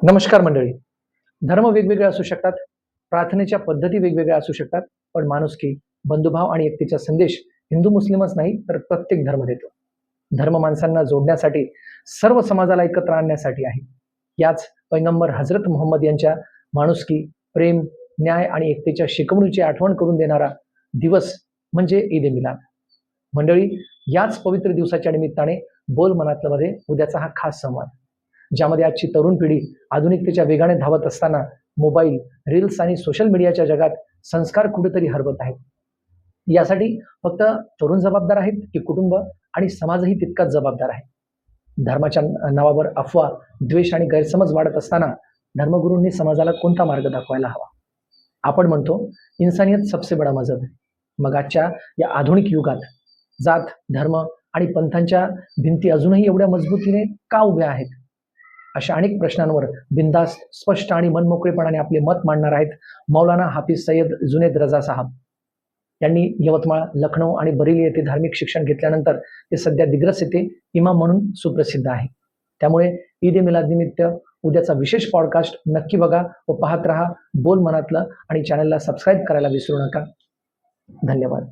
नमस्कार मंडळी. धर्म वेगवेगळे असू शकतात, प्रार्थनेच्या पद्धती वेगवेगळ्या असू शकतात, पण माणुसकी, बंधुभाव आणि एकतेचा संदेश हिंदू मुस्लिमच नाही तर प्रत्येक धर्म देतो. धर्म माणसांना जोडण्यासाठी, सर्व समाजाला एकत्र आणण्यासाठी आहे. याच पैगंबर हजरत मुहम्मद यांच्या माणुसकी, प्रेम, न्याय आणि एकतेच्या शिकवणीची आठवण करून देणारा दिवस म्हणजे ईद ए मिलाद. मंडळी, याच पवित्र दिवसाच्या निमित्ताने बोल मनातलं मध्ये उद्याचा हा खास संवाद, ज्यामध्ये आजची तरुण पिढी आधुनिकतेच्या वेगाने धावत असताना मोबाईल, रील्स आणि सोशल मीडियाच्या जगात संस्कार कुठेतरी हरवत आहेत. यासाठी फक्त तरुण जबाबदार आहेत की कुटुंब आणि समाजही तितकाच जबाबदार आहे? धर्माच्या नावावर अफवा, द्वेष आणि गैरसमज वाढत असताना धर्मगुरूंनी समाजाला कोणता मार्ग दाखवायला हवा? आपण म्हणतो इन्सानियत सबसे बडा मजहब है. मग आजच्या या आधुनिक युगात जात, धर्म आणि पंथांच्या भिंती अजूनही एवढ्या मजबूतीने का उभ्या आहेत? अशा अनेक प्रश्नांवर बिनधास्त, स्पष्ट आणि मनमोकळेपणाने आपले मत मांडणार आहेत मौलाना हाफिज सय्यद जुनेद रजा साहब. यांनी यवतमाळ, लखनौ आणि बरेली येथे धार्मिक शिक्षण घेतल्यानंतर ते सध्या दिग्रस येथे इमाम म्हणून सुप्रसिद्ध आहे. त्यामुळे ईद ए मिलाद निमित्त उद्याचा विशेष पॉडकास्ट नक्की बघा व पाहत रहा बोल मनातलं आणि चॅनलला सबस्क्राईब करायला विसरू नका. धन्यवाद.